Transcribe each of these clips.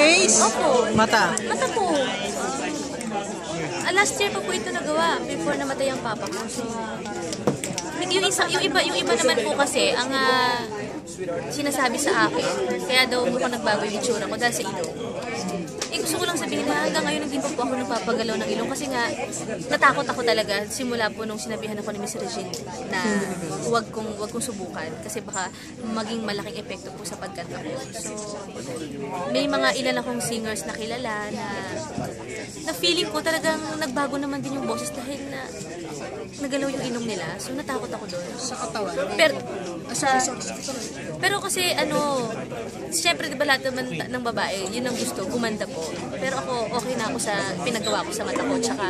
Face? Opo. Mata? Mata po. Last year pa po ito nagawa before namatay ang papa ko. So, yung iba naman po kasi ang sinasabi sa akin, kaya daw mukhang nagbago yung itsura ko dahil sa ilong. Gusto ko lang sabihin na hanggang ngayon hindi pa po ako nagpapagalaw ng ilong kasi nga natakot ako talaga simula po nung sinabihan ako ni Miss Regine na wag kong subukan kasi baka maging malaking epekto po sa pagkanta ko. So, may mga ilan akong singers na kilala na feeling ko talagang nagbago naman din yung boses dahil na nagalaw yung ilong nila. So, natakot ako doon. Sa katawan? Pero kasi siyempre diba lahat naman ng babae, yun ang gusto, gumanda po. Pero ako, okay na ako sa pinagawa ko sa mata ko, tsaka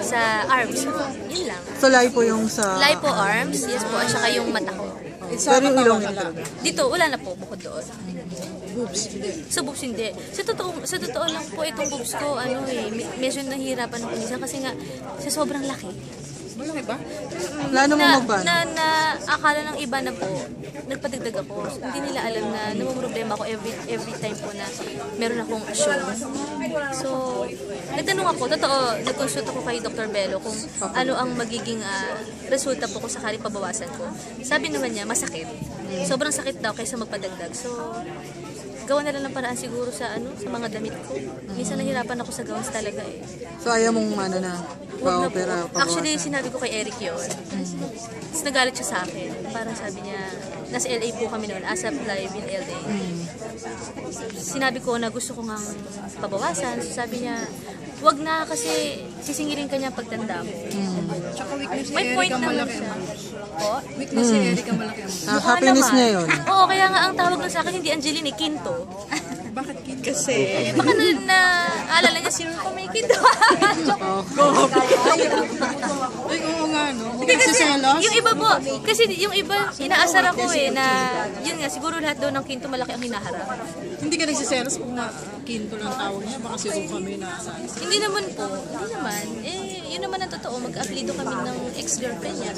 sa arms ko. Yun lang. So, lipo yung sa... Lipo arms, yes po, at saka yung mata ko. Pero yung ilong nila. Dito, wala na po, bukod doon. Boobs? Hindi. Sa boobs hindi. Sa totoo lang po, itong boobs ko, medyo nahihirapan ako minsan kasi nga, sa sobrang laki. Malaki ba? Plano mo magban? Na akala ng iba na po, nagpadagdag ako. Hindi nila alam na namumroblema ako every time po na meron akong show. So, nagtanong ako, totoo, nag-consult ako kay Dr. Bello kung ano ang magiging resulta po kung sakali pabawasan ko. Sabi naman niya, masakit. Sobrang sakit daw kaysa magpadagdag. So, gawa na lang ng paraan siguro sa mga damit ko. Minsan nahirapan ako sa gawans talaga eh. So, ayaw mong pa-opera, pabawasan? Actually, sinabi ko kay Eric yun. Tapos nagalit siya sa akin. Parang sabi niya, nasa LA po kami noon, ASAP Live in LA. Sinabi ko na gusto ko ngang pabawasan. So, sabi niya, wag na kasi sisingilin ka niya pagtanda mo. Tsaka weakness si May point Eric ang naman malaki siya. mo. Po? Weakness si Eric ang malaki mo. Happiness niya yun. Oo, kaya nga ang tawag na sa akin hindi Angeline, Quinto. Bakit kid? Kasi... Baka alala niya si Rupa may Quinto. Ay, oo nga, no? Hindi kasi, Nagsiselos? yung iba po, kasi yung iba, inaasar ako na, yun nga, siguro lahat doon ng Quinto malaki ang hinaharap. Hindi ka nagsiselos kung na Quinto lang tawag niya, baka si Rufa may naasahan. Hindi naman po, hindi naman. Yun naman ang totoo, mag-apelido kami ng ex-girlfriend niya.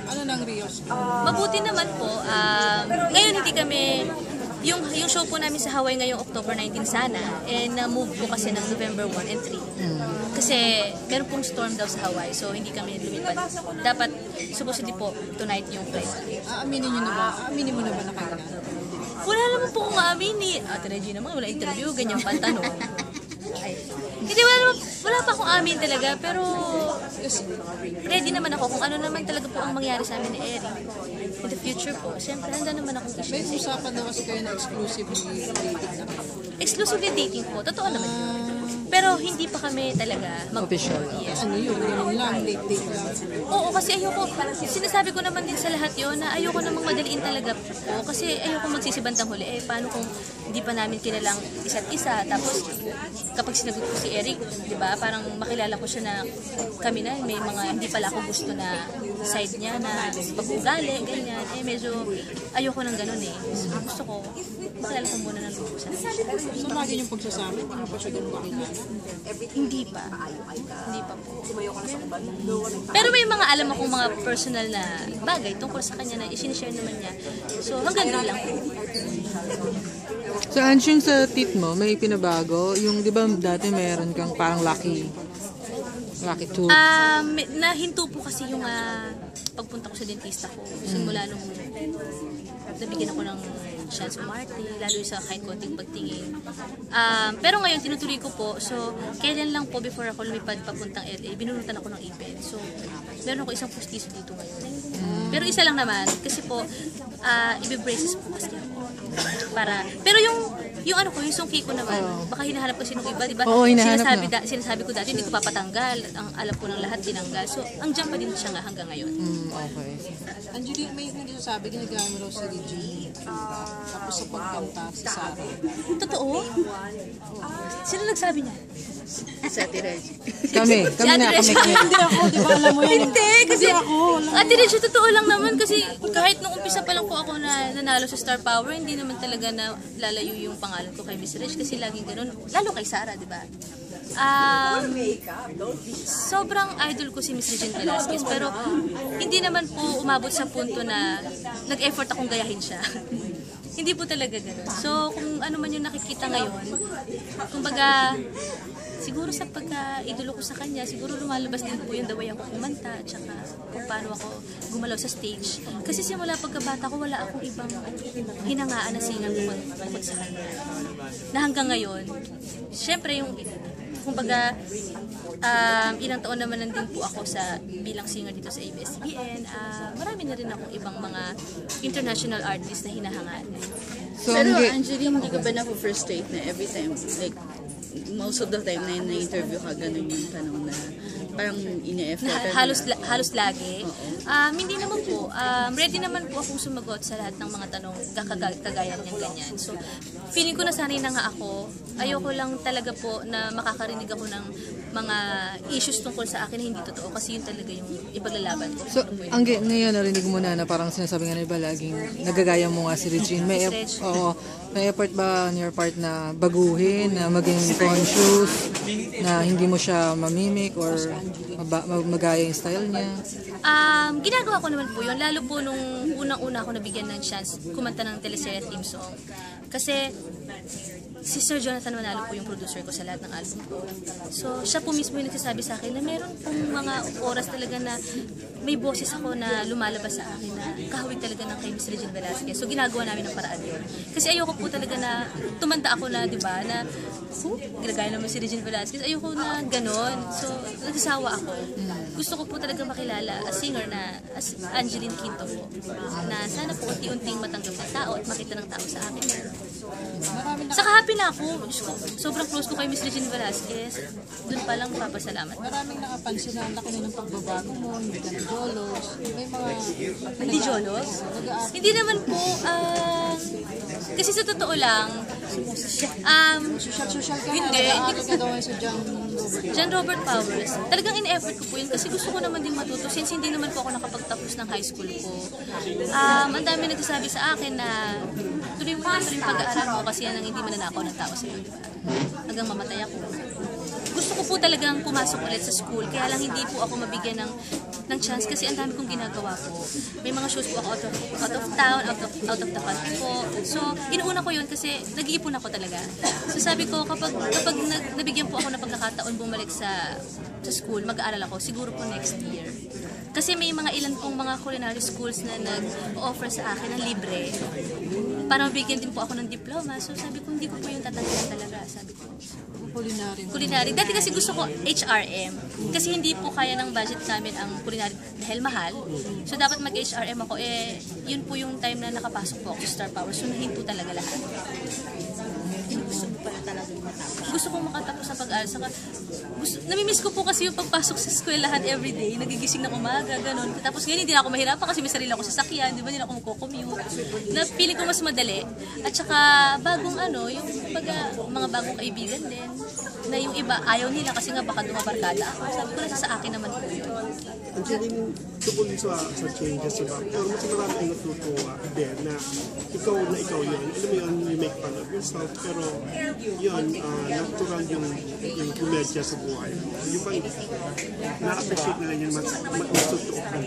Ano nang Rios? Mabuti naman po, ngayon hindi kami, yung show po namin sa Hawaii ngayong October 19 sana, na-move po kasi ng November 1 and 3. Kasi meron pong storm daw sa Hawaii, so hindi kami lumipad. Dapat, supposedly po, tonight yung flight. Aaminin niyo na ba? Aaminin mo na ba na kayo na? Wala naman po kung aaminin. Ate Regina naman, wala interview, ganyan pa tanong. Hindi, wala pa akong amin talaga, pero ready naman ako kung ano naman talaga po ang mangyari sa amin ni Eric. In the future po, siyempre, handa naman akong May i-share. usapan daw kasi kayo na exclusively dating na. Exclusively dating po, totoo naman yun. Pero hindi pa kami talaga Official. Yes. Ano yun? Yun lang, date lang. Oo, kasi ayoko, sinasabi ko naman din sa lahat yun na ayoko namang madaliin talaga po. Kasi ayoko magsisibantang huli. Paano kung hindi pa namin kilalang isa't isa. Tapos kapag sinagot ko si Eric, di ba, parang makilala ko siya na kami na, may mga hindi pala ako gusto na side niya na pag-ugali, ganyan. Medyo ayoko ng ganun eh. So, gusto ko, makilala ko muna ng lubusan. So, lagi yung pagsasama, hindi mo pa siya ganun kakilala. Hindi pa. Hindi pa po. Pero may mga alam akong mga personal na bagay tungkol sa kanya na isinishare naman niya. So, hanggang doon lang po. So, Anshing, sa teeth mo, may pinabago? Yung, di ba, dati meron kang parang lucky tooth? Nahinto po kasi yung pagpunta ko sa dentista ko. Simula nung nabigyan ako ng chance umarte, lalo sa kahit konting pagtingin. Pero ngayon, tinutuloy ko po. So, kailan lang po before ako lumipad papuntang LA, binunutan ako ng ipin. So, meron ako isang pustiso dito ngayon. Pero isa lang naman, kasi po, ibe-braces po kasi ako. Pero yung ano ko, yung sungki ko naman, baka hinahanap kasi nung iba, di ba? Oo, hinahanap sinasabi ko dati, hindi ko papatanggal. Ang alam ko ng lahat, tinanggal. So, ang jump pa din siya nga hanggang ngayon. Okay. Angeline, may nagsasabi, ginagaya mo raw si Regine. Tapos sa pagkanta, si Sarah. Totoo? Sino nagsabi niya? Sa Ate Reggie. Kami na. Hindi ako, di ba alam mo yan? Hindi, kasi ako. Ate Reggie, totoo lang naman kasi kahit nung umpisa pa lang po ako na nanalo sa Star Power, hindi naman talaga na lalayo yung pangalan ko kay Miss Reg kasi laging ganun. Lalo kay Sarah, di ba? Sobrang idol ko si Miss Regine Velasquez pero hindi naman po umabot sa punto na nag-effort akong gayahin siya. Hindi po talaga gano'n. So, kung ano man yung nakikita ngayon, kumbaga, siguro sa pagka-idolo ko sa kanya, siguro lumalabas din po yung the way ako kumanta, at saka kung paano ako gumalaw sa stage. Kasi simula pagkabata ko, wala akong ibang hinangaan na singer bukod sa kanya. Na hanggang ngayon, syempre yung, kumbaga, ilang taon naman din po ako sa bilang singer dito sa ABS-CBN. Marami na rin akong ibang mga international artists na hinahangaan. So, Pero Angeline, hindi ka ba na-frustrate na every time, like, most of the time na na-interview ka, ganun yung tanong na parang ine-effort ka Halos lagi. Hindi naman po. Ready naman po akong sumagot sa lahat ng mga tanong kagaya niyan ganyan. So, feeling ko nasanay na nga ako. Ayoko lang talaga po na makakarinig ako ng mga issues tungkol sa akin na hindi totoo kasi yun talaga yung ipaglalaban ko. So, ngayon narinig mo na parang sinasabi nga na iba laging nagagaya mo nga si Regine. May effort ba on your part na baguhin, na maging conscious, na hindi mo siya mamimik or magaya yung style niya? Ginagawa ko naman po yun, lalo po nung unang-una ako nabigyan ng chance kumanta ng teleserye theme song. Kasi si Sir Jonathan Manalo po yung producer ko sa lahat ng album ko. So, siya po mismo yung nagsasabi sa akin na meron pong mga oras talaga na may boses ako na lumalabas sa akin na kahawig talaga ng kay Miss Regine Velasquez. So, ginagawa namin ng paraan yun. Kasi ayoko po talaga na tumanda ako na, di ba, na ginagaya naman si Regine Velasquez. Ayoko na ganon. So, nagsasawa ako. Gusto ko po talaga makilala as singer na as Angeline Quinto po. Na sana po unti-unting matanggap ng tao at makita ng tao sa akin. Saka happy na ako. Diyos ko, sobrang close ko kay Miss Regine Velasquez. Doon pa lang papasalamat. Maraming nakapansin na ang laki na ng pagbabago mo, hindi ka na jolos. May mga... Hindi jolos? Hindi naman po. Kasi sa totoo lang, Social ka Hindi. na, nag-aaral ka daw sa John Robert Powers, talagang in-effort ko po yun kasi gusto ko naman din matuto since hindi naman po ako nakapagtapos ng high school ko. Ang dami nagsasabi sa akin na tuloy mo na rin pag-aaral mo kasi yan ang hindi mananakaw ng tao sa iyo, di ba? Hanggang mamatay ako. Gusto ko po talagang pumasok ulit sa school, kaya lang hindi po ako mabigyan ng chance kasi ang dami kong ginagawa po. May mga shows po ako out of town, out of the country po. So, inuuna ko yun kasi nag-iipon ako talaga. So, sabi ko, kapag nabigyan po ako ng pagkakataon bumalik sa school, mag-aaral ako, siguro po next year. Kasi may mga ilan pong mga culinary schools na nag-offer sa akin ng libre para mabigyan din po ako ng diploma. So, sabi ko, hindi ko po yung tatanggihan talaga. Sabi ko, culinary. Dati kasi gusto ko HRM. Kasi hindi po kaya ng budget namin ang culinary dahil mahal. So, dapat mag-HRM ako. Yun po yung time na nakapasok po ako sa Star Power. So, nahinto talaga lahat. Gusto kong makatapos sa pag-aaral. Namimiss ko po kasi yung pagpasok sa eskwelahan everyday. Nagigising na umaga, ganun. Tapos ngayon hindi na ako mahirapan kasi may sarili ako sasakyan. Di ba? Hindi na ako magko-commute. Napili ko mas madali. At saka bagong yung mga bagong kaibigan din. Na yung iba, ayaw nila kasi nga baka dumabarkada ako. Sabi ko, nasa sa akin naman po yun. Angeline, tungkol sa changes, diba? Pero mas marami ang natutuwa din na ikaw yun. Alam mo yun, you make fun of yourself, pero yun, natural yung komedya sa buhay. Yung bang na-appreciate nila yun mas tutuok ng